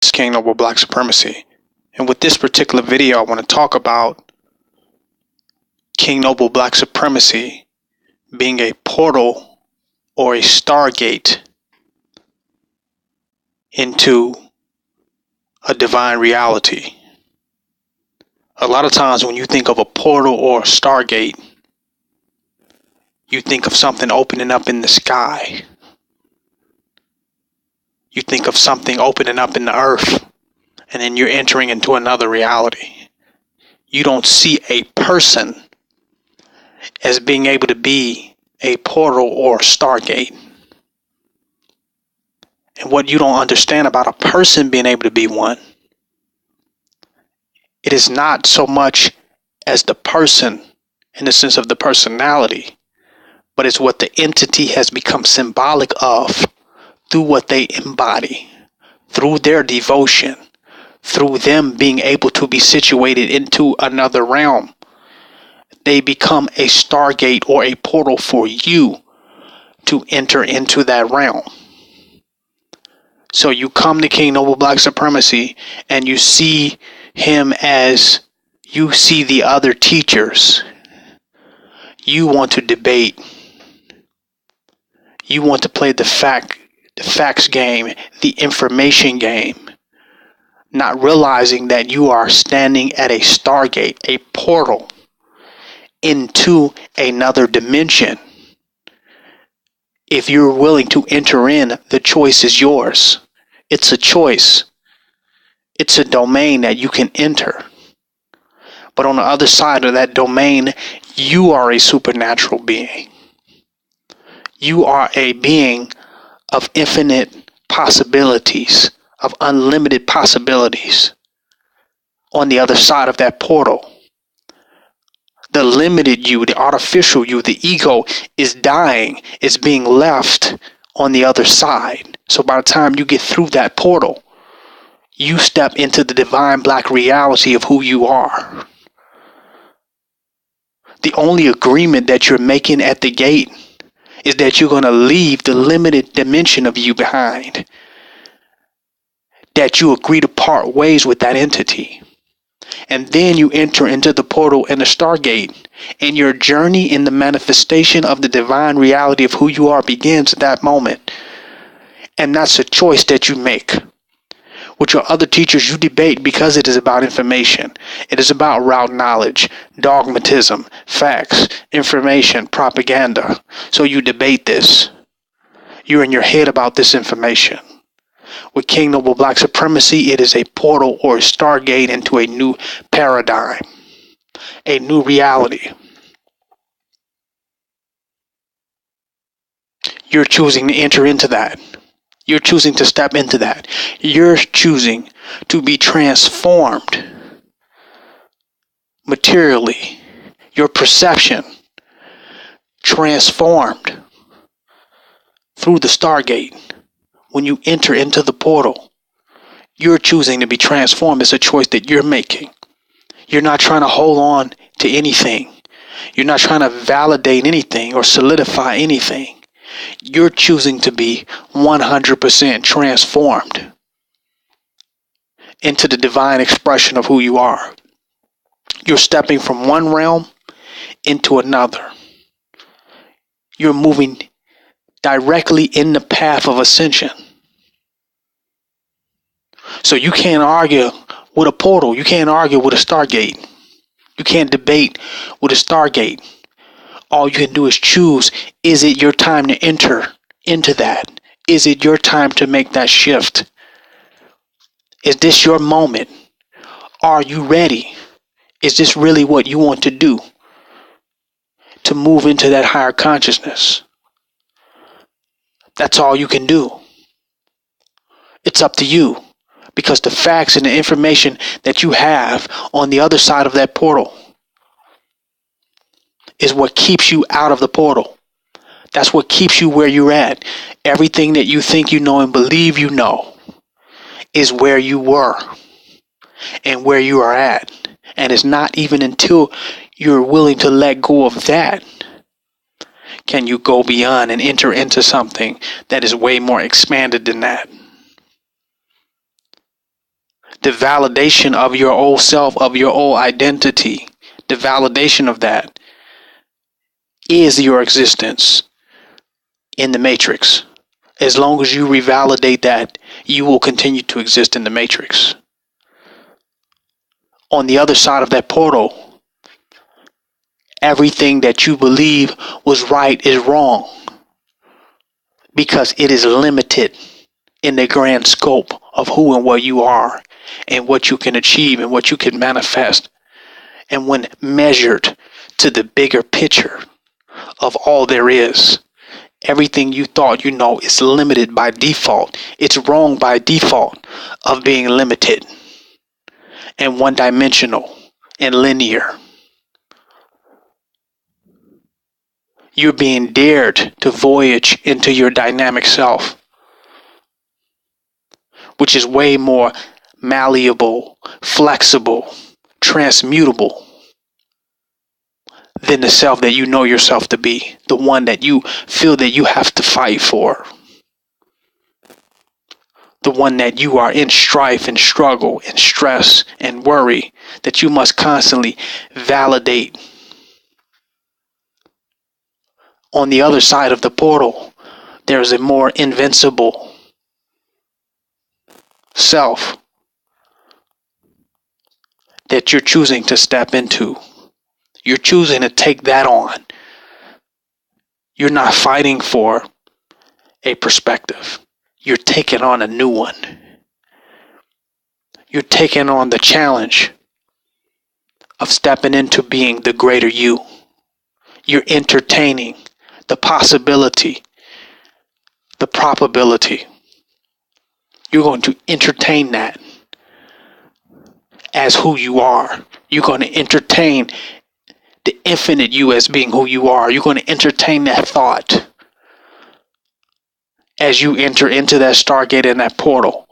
is King Noble Black Supremacy, and with this particular video I want to talk about King Noble Black Supremacy being a portal or a Stargate into a divine reality. A lot of times when you think of a portal or a Stargate, you think of something opening up in the sky. You think of something opening up in the earth, and then you're entering into another reality. You don't see a person as being able to be a portal or a Stargate. And what you don't understand about a person being able to be one, it is not so much as the person in the sense of the personality, but it's what the entity has become symbolic of through what they embody, through their devotion, through them being able to be situated into another realm. They become a Stargate or a portal for you to enter into that realm. So you come to King Noble Black Supremacy and you see him as you see the other teachers. You want to debate. You want to play the facts game, the information game, not realizing that you are standing at a Stargate, a portal into another dimension. If you're willing to enter in, the choice is yours. It's a choice. It's a domain that you can enter. But on the other side of that domain, you are a supernatural being. You are a being of infinite possibilities, of unlimited possibilities. On the other side of that portal, the limited you, the artificial you, the ego is dying, is being left on the other side. So by the time you get through that portal, you step into the divine black reality of who you are. The only agreement that you're making at the gate is that you're going to leave the limited dimension of you behind. That you agree to part ways with that entity. And then you enter into the portal and the Stargate. And your journey in the manifestation of the divine reality of who you are begins at that moment. And that's a choice that you make. With your other teachers, you debate because it is about information. It is about route knowledge, dogmatism, facts, information, propaganda. So you debate this. You're in your head about this information. With King Noble Black Supremacy, it is a portal or a Stargate into a new paradigm, a new reality. You're choosing to enter into that. You're choosing to step into that. You're choosing to be transformed materially. Your perception transformed through the Stargate. When you enter into the portal, you're choosing to be transformed. It's a choice that you're making. You're not trying to hold on to anything. You're not trying to validate anything or solidify anything. You're choosing to be 100% transformed into the divine expression of who you are. You're stepping from one realm into another. You're moving directly in the path of ascension. So you can't argue with a portal. You can't argue with a Stargate. You can't debate with a Stargate. All you can do is choose, is it your time to enter into that? Is it your time to make that shift? Is this your moment? Are you ready? Is this really what you want to do? To move into that higher consciousness? That's all you can do. It's up to you. Because the facts and the information that you have on the other side of that portal is what keeps you out of the portal. That's what keeps you where you're at. Everything that you think you know and believe you know is where you were and where you are at. And it's not even until you're willing to let go of that can you go beyond and enter into something that is way more expanded than that. The validation of your old self, of your old identity, the validation of that is your existence in the matrix. As long as you revalidate that, you will continue to exist in the matrix. On the other side of that portal, everything that you believe was right is wrong, because it is limited in the grand scope of who and what you are and what you can achieve and what you can manifest. And when measured to the bigger picture of all there is, everything you thought you know is limited by default. It's wrong by default of being limited and one-dimensional and linear. You're being dared to voyage into your dynamic self, which is way more malleable, flexible, transmutable than the self that you know yourself to be, the one that you feel that you have to fight for, the one that you are in strife and struggle and stress and worry, that you must constantly validate. On the other side of the portal, there is a more invincible self that you're choosing to step into. You're choosing to take that on. You're not fighting for a perspective. You're taking on a new one. You're taking on the challenge of stepping into being the greater you. You're entertaining the possibility, the probability. You're going to entertain that as who you are. You're going to entertain the infinite you as being who you are. You're going to entertain that thought as you enter into that Stargate and that portal.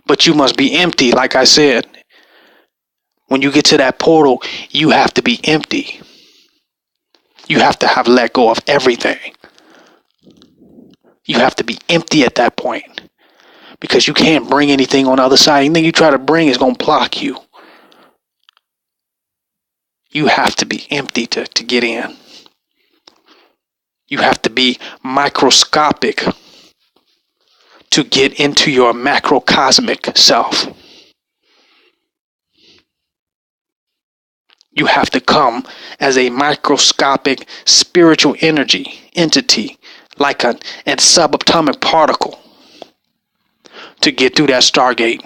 But you must be empty, like I said. When you get to that portal, you have to be empty. You have to have let go of everything. You have to be empty at that point, because you can't bring anything on the other side. Anything you try to bring is going to block you. You have to be empty to get in. You have to be microscopic to get into your macrocosmic self. You have to come as a microscopic spiritual entity, like an subatomic particle, to get through that Stargate.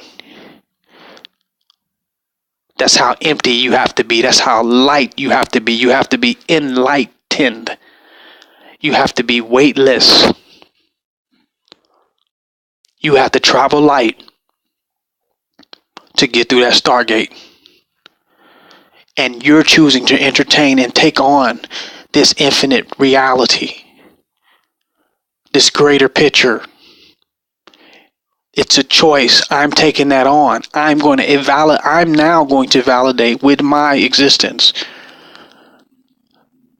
That's how empty you have to be. That's how light you have to be. You have to be enlightened. You have to be weightless. You have to travel light to get through that Stargate. And you're choosing to entertain and take on this infinite reality, this greater picture. It's a choice. I'm taking that on. I'm now going to validate with my existence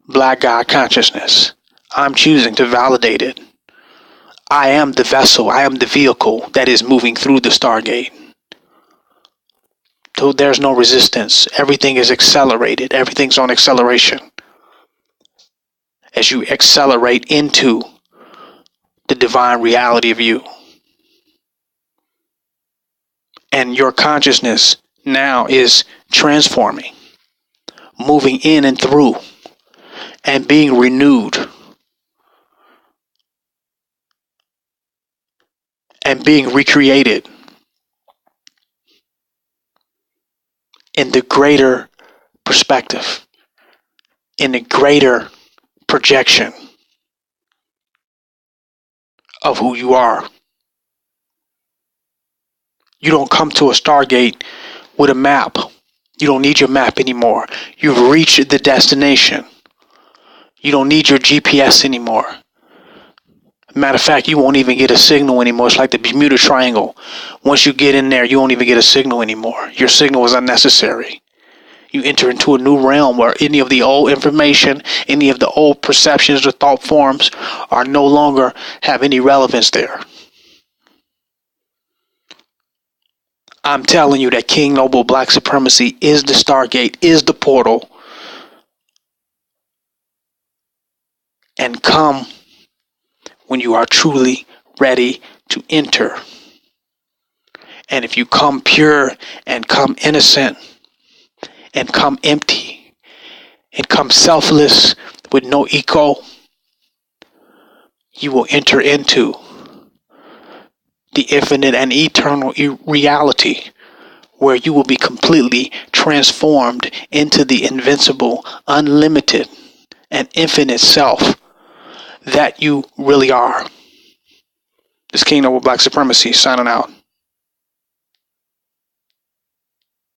Black God consciousness. I'm choosing to validate it. I am the vessel. I am the vehicle that is moving through the Stargate. So there's no resistance. Everything is accelerated. Everything's on acceleration. As you accelerate into the divine reality of you. And your consciousness now is transforming, moving in and through, and being renewed, and being recreated in the greater perspective, in the greater projection of who you are. You don't come to a Stargate with a map. You don't need your map anymore. You've reached the destination. You don't need your GPS anymore. Matter of fact, you won't even get a signal anymore. It's like the Bermuda Triangle. Once you get in there, you won't even get a signal anymore. Your signal is unnecessary. You enter into a new realm where any of the old information, any of the old perceptions or thought forms are no longer have any relevance there. I'm telling you that King Noble Black Supremacy is the Stargate, is the portal. And come when you are truly ready to enter. And if you come pure and come innocent and come empty and come selfless with no ego, you will enter into the infinite and eternal reality where you will be completely transformed into the invincible, unlimited, and infinite self that you really are. This King Noble Black Supremacy signing out.